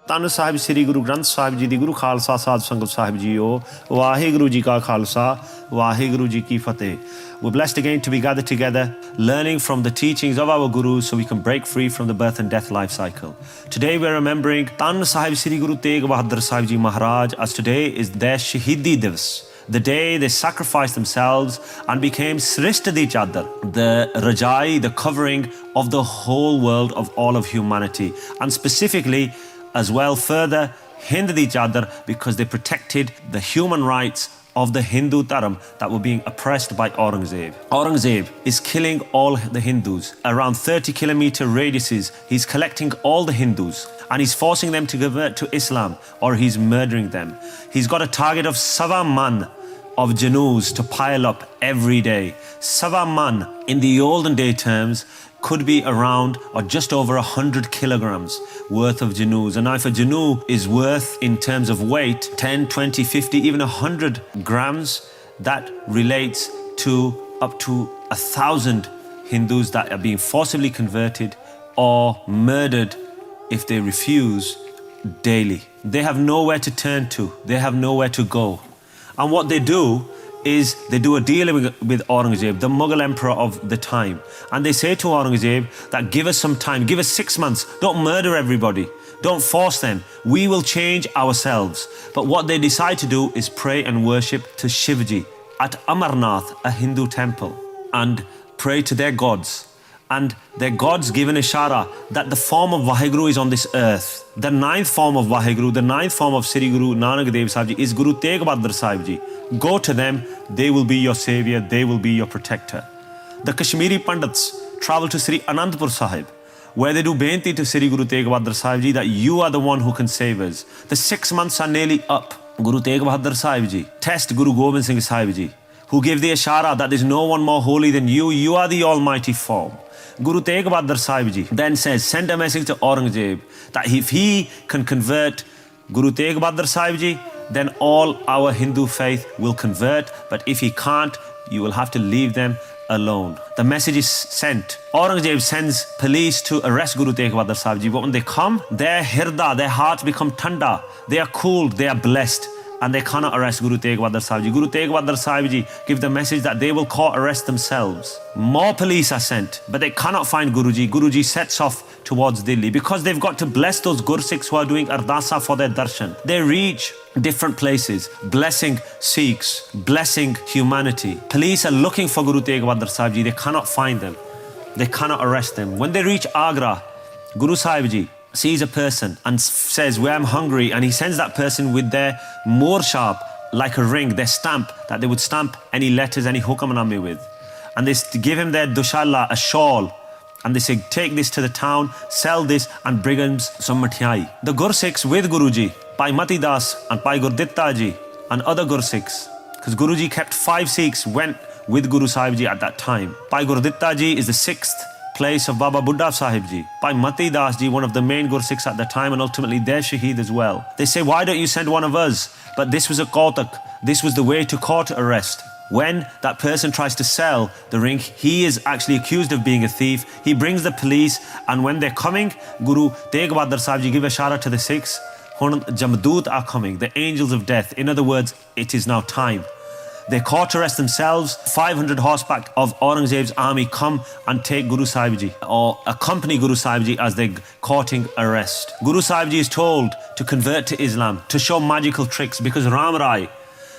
ਧੰਨ ਸਾਹਿਬ ਸ੍ਰੀ ਗੁਰੂ ਗ੍ਰੰਥ ਸਾਹਿਬ ਜੀ ਦੀ ਗੁਰੂ ਖਾਲਸਾ ਸਾਧ ਸੰਗਤ ਸਾਹਿਬ ਜੀਓ ਵਾਹਿਗੁਰੂ ਜੀ ਕਾ ਖਾਲਸਾ ਵਾਹਿਗੁਰੂ ਜੀ ਕੀ ਫਤਿਹ. We're blessed again to be gathered together, learning from the teachings of our gurus so we can break free from the birth and death life cycle. Today we're remembering Tann Sahib Sri Guru Tegh Bahadur Sahib Ji Maharaj, as today is their Shahidi Divas, the day they sacrificed themselves and became Srisht di Chadar, the Rajai, the covering of the whole world, of all of humanity, and specifically as well further Hind di Chadar, because they protected the human rights of the Hindu Dharam that were being oppressed by Aurangzeb. Aurangzeb is killing all the Hindus. Around 30-kilometer radiuses, he's collecting all the Hindus and he's forcing them to convert to Islam, or he's murdering them. He's got a target of Sawa Man of Janus to pile up every day. Sawa Man in the olden day terms could be around or just over 100 kilograms worth of Janus. And now if a Janu is worth in terms of weight 10, 20, 50, even 100 grams, that relates to up to 1,000 Hindus that are being forcibly converted or murdered if they refuse daily. They have nowhere to turn to. They have nowhere to go. And what they do is they do a deal with Aurangzeb, the Mughal emperor of the time. And they say to Aurangzeb that give us some time, give us 6 months, don't murder everybody, don't force them, we will change ourselves. But what they decide to do is pray and worship to Shivji at Amarnath, a Hindu temple, and pray to their gods. And their gods give an ishara that the form of Vaheguru is on this earth. The ninth form of Vaheguru, the ninth form of Sri Guru Nanak Dev Sahib Ji is Guru Tegh Bahadur Sahib Ji. Go to them, they will be your savior, they will be your protector. The Kashmiri Pandits travel to Sri Anandpur Sahib, where they do benti to Sri Guru Tegh Bahadur Sahib Ji that you are the one who can save us. The 6 months are nearly up. Guru Tegh Bahadur Sahib Ji test Guru Gobind Singh Sahib Ji, who give the ishara that there's no one more holy than you, you are the almighty form. Guru Tegh Bahadur Sahib Ji then says, send a message to Aurangzeb that if he can convert Guru Tegh Bahadur Sahib Ji, then all our Hindu faith will convert. But if he can't, you will have to leave them alone. The message is sent. Aurangzeb sends police to arrest Guru Tegh Bahadur Sahib Ji. But when they come, their hirda, their hearts become thanda. They are cooled, they are blessed. And they cannot arrest Guru Tegh Bahadur Sahib Ji. Guru Tegh Bahadur Sahib Ji give the message that they will court arrest themselves. More police are sent, but they cannot find Guruji. Guruji sets off towards Delhi because they've got to bless those Gursikhs who are doing ardasa for their darshan. They reach different places, blessing Sikhs, blessing humanity. Police are looking for Guru Tegh Bahadur Sahib Ji. They cannot find them. They cannot arrest them. When they reach Agra, Guru Sahib Ji sees a person and says, where I'm hungry, and he sends that person with their more sharp, like a ring, their stamp, that they would stamp any letters, any hukamname with. And they give him their dushalla, a shawl, and they say, take this to the town, sell this, and bring him some mathiai. The Gursikhs with Guruji, Bhai Mati Das and Bhai Gurditta Ji and other Gursikhs, because Guruji kept 5 Sikhs went with Guru Sahib Ji at that time. Bhai Gurditta Ji is the 6th place of Baba Buddha Sahib Ji. Bhai Mati Das Ji, one of the main Gursikhs at the time, and ultimately their Shaheed as well. They say, why don't you send one of us? But this was a Kautak. This was the way to court arrest. When that person tries to sell the ring, he is actually accused of being a thief. He brings the police, and when they're coming, Guru Tegh Bahadur Sahib Ji give a shara to the Sikhs. Jamdoot are coming, the angels of death. In other words, it is now time. They court arrest themselves. 500 horseback of Aurangzeb's army come and take Guru Sahib Ji, or accompany Guru Sahib Ji as they're courting arrest. Guru Sahib Ji is told to convert to Islam, to show magical tricks, because Ram Rai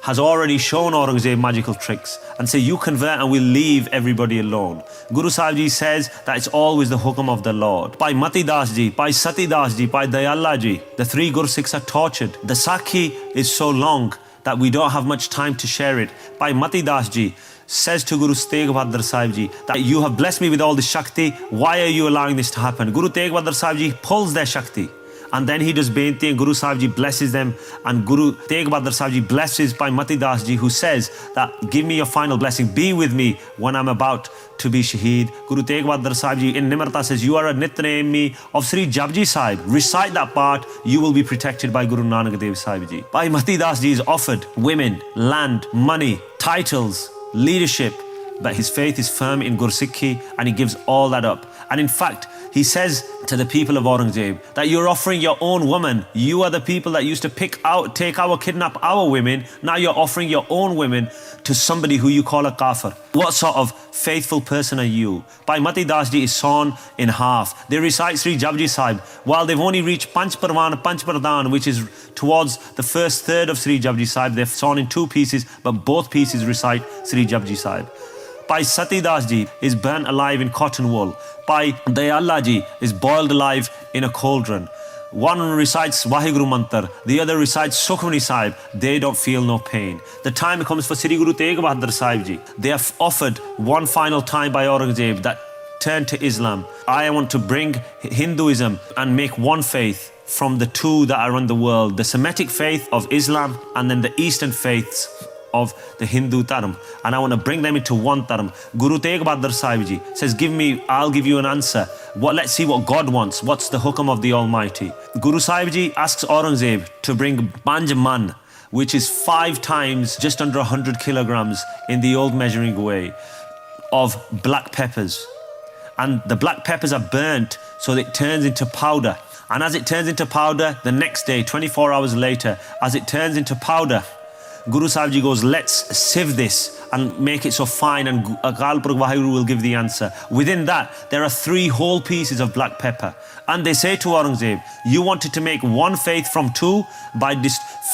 has already shown Aurangzeb magical tricks, and say, you convert and we'll leave everybody alone. Guru Sahib Ji says that it's always the hukam of the Lord. Bhai Mati Das Ji, Bhai Sati Das Ji, Bhai Dayala Ji, the 3 Gursikhs are tortured. The Sakhi is so long that we don't have much time to share it. Bhai Mati Das Ji says to Guru Tegh Bahadur Sahib Ji that you have blessed me with all this Shakti, why are you allowing this to happen? Guru Tegh Bahadur Sahib Ji pulls their Shakti, and then he does benti, and Guru Sahib Ji blesses them, and Guru Tegh Bahadur Sahib Ji blesses Bhai Mati Das Ji, who says that give me your final blessing, be with me when I'm about to be Shaheed. Guru Tegh Bahadur Sahib Ji in Nimrata says, you are a Nitnemi of Sri Japji Sahib, recite that part, you will be protected by Guru Nanak Dev Sahib Ji. Bhai Mati Das Ji is offered women, land, money, titles, leadership, but his faith is firm in Gursikhi, and he gives all that up. And in fact, he says to the people of Aurangzeb that you're offering your own woman. You are the people that used to kidnap our women. Now you're offering your own women to somebody who you call a kafir. What sort of faithful person are you? Bhai Mati Das ji is sawn in half. They recite Sri Japji Sahib while they've only reached Panch Pradhan, which is towards the first third of Sri Japji Sahib. They're sawn in two pieces, but both pieces recite Sri Japji Sahib. Bhai Sati Das ji is burnt alive in cotton wool. Bhai Dayala ji is boiled alive in a cauldron. One recites Vaheguru Mantar, the other recites Sukhmani Sahib. They don't feel no pain. The time comes for Sri Guru Tegh Bahadur Sahib ji. They are offered one final time by Aurangzeb that turn to Islam. I want to bring Hinduism and make one faith from the two that are in the world, the Semitic faith of Islam and then the Eastern faiths of the Hindu Dharma, and I want to bring them into one Dharma. Guru Tegh Bahadur Sahib ji says, I'll give you an answer. Let's see what God wants. What's the hukam of the Almighty? Guru Sahib ji asks Aurangzeb to bring Panj Man, which is 5 times just under 100 kilograms in the old measuring way, of black peppers. And the black peppers are burnt so that it turns into powder. And as it turns into powder, the next day, 24 hours later, as it turns into powder, Guru Sahib ji goes, let's sieve this and make it so fine, and Akal Purkh Vaheguru will give the answer. Within that, there are 3 whole pieces of black pepper. And they say to Aurangzeb, you wanted to make one faith from 2 by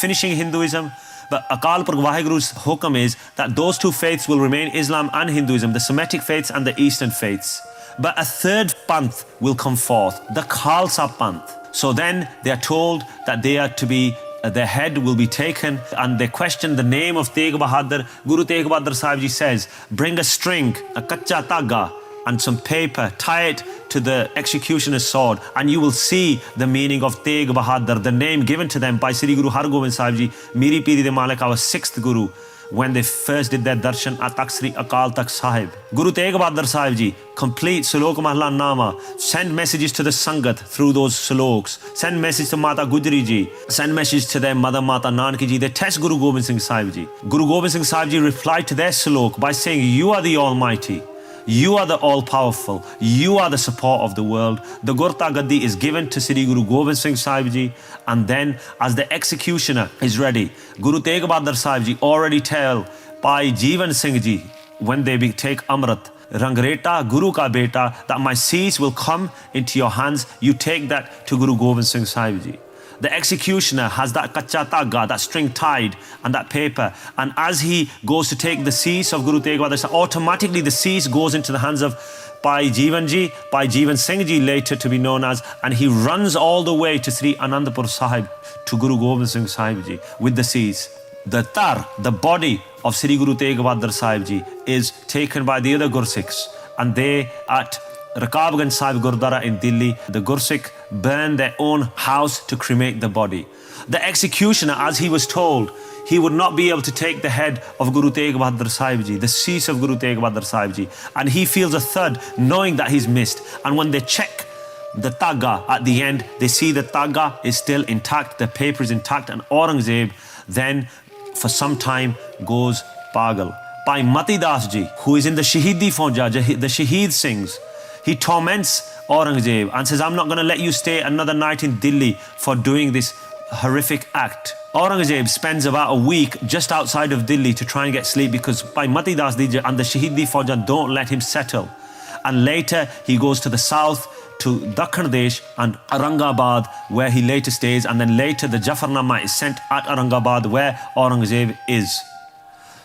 finishing Hinduism, but Akal Purkh Vaheguru's hukam is that those 2 faiths will remain, Islam and Hinduism, the Semitic faiths and the Eastern faiths. But a third panth will come forth, the Khalsa panth. So then they are told that they are to be their head will be taken, and they question the name of Tegh Bahadur. Guru Tegh Bahadur Sahib ji says, bring a string, a kacha taga, and some paper, tie it to the executioner's sword, and you will see the meaning of Tegh Bahadur, the name given to them by Sri Guru Har Gobind Sahib ji, Miri Piri de Malik, our 6th Guru, when they first did their darshan at Takht Sri Akal Takht Sahib. Guru Tegh Bahadur Sahib ji complete Sulok Mahla Nama, send messages to the Sangat through those Suloks, send message to Mata Gujri ji, send message to their mother Mata Nanaki ji. They test Guru Gobind Singh Sahib ji. Guru Gobind Singh Sahib ji replied to their Sulok by saying, you are the Almighty, you are the all-powerful, you are the support of the world. The Gurta Gaddi is given to Sri Guru Gobind Singh Sahib ji, and then as the executioner is ready, Guru Tegh Bahadur Sahib ji already tell Bhai Jeevan Singh ji, when they take Amrit, Rangreta Guru ka beta, that my seeds will come into your hands. You take that to Guru Gobind Singh Sahib ji. The executioner has that kacha taga, that string tied, and that paper. And as he goes to take the cease of Guru Tegh Bahadur Sahib, automatically the cease goes into the hands of Bhai Jeevan ji, Bhai Jeevan Singh ji, later to be known as, and he runs all the way to Sri Anandpur Sahib, to Guru Gobind Singh Sahib ji with the cease. The tar, the body of Sri Guru Tegh Bahadur Sahib ji, is taken by the other Gursikhs, and they at Rakabganj Sahib Gurdwara in Delhi, the Gursikh burn their own house to cremate the body. The executioner, as he was told, he would not be able to take the head of Guru Tegh Bahadur Sahib ji, the cease of Guru Tegh Bahadur Sahib ji, and he feels a thud knowing that he's missed. And when they check the taga at the end, they see the taga is still intact, the paper is intact, and Aurangzeb then for some time goes pagal. Bhai Mati Das ji, who is in the Shahidi Fauja, the Shaheed Singhs, he torments Aurangzeb and says, I'm not going to let you stay another night in Delhi for doing this horrific act. Aurangzeb spends about a week just outside of Delhi to try and get sleep, because Bhai Mati Das ji and the Shahidi Fauja don't let him settle. And later he goes to the south, to Dakhan Desh and Aurangabad, where he later stays, and then later the Jafarnama is sent at Aurangabad, where Aurangzeb is.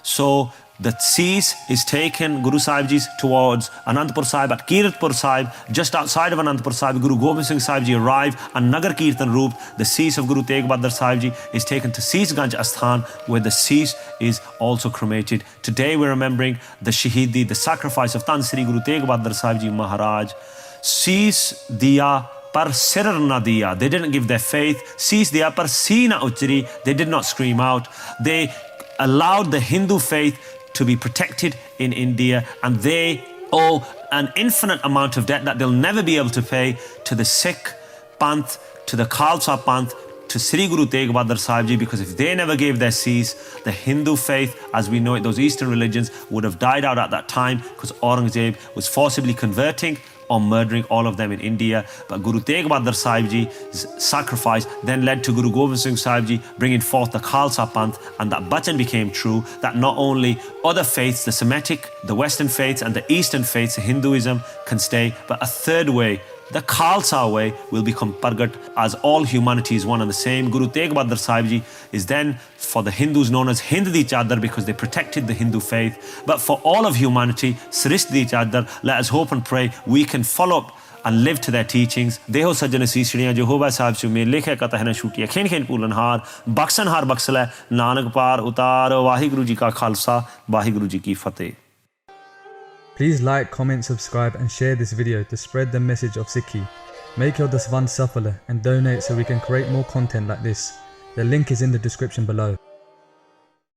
So the cease is taken, Guru Sahib ji, towards Anandpur Sahib at Kiratpur Sahib. Just outside of Anandpur Sahib, Guru Gobind Singh Sahib ji arrive, and Nagar Kirtan Roop, the cease of Guru Tegh Bahadur Sahib ji, is taken to Seesganj Asthan, where the cease is also cremated. Today we're remembering the Shahidi, the sacrifice of Tan Sri Guru Tegh Bahadur Sahib ji Maharaj. Cease diya par sir na diya. They didn't give their faith. Cease diya par si na uchri. They did not scream out. They allowed the Hindu faith to be protected in India, and they owe an infinite amount of debt that they'll never be able to pay to the Sikh Panth, to the Khalsa Panth, to Sri Guru Tegh Bahadur Sahib ji, because if they never gave their cease, the Hindu faith as we know it, those Eastern religions, would have died out at that time, because Aurangzeb was forcibly converting or murdering all of them in India. But Guru Tegh Bahadur Sahib Ji's sacrifice then led to Guru Gobind Singh Sahib Ji bringing forth the Khalsa Panth, and that bachan became true, that not only other faiths, the Semitic, the Western faiths and the Eastern faiths, Hinduism can stay, but a third way, the Khalsa way, will become Pargat, as all humanity is one and the same. Guru Tegh Bahadur Sahib Ji is then for the Hindus known as Hind Di Chadar, because they protected the Hindu faith. But for all of humanity, Srishti Di Chadar, let us hope and pray we can follow up and live to their teachings. Deho sajjan सीसड़ियां Jehovah साहब से में लिखे कता है न छुटियां खेन खेन पूलन हार बक्सन हार बक्सला नानक पार उतार वाहिगुरु जी का खालसा वाहिगुरु जी की फतेह. Please like, comment, subscribe and share this video to spread the message of Sikhi. Make your daswan safala and donate so we can create more content like this. The link is in the description below.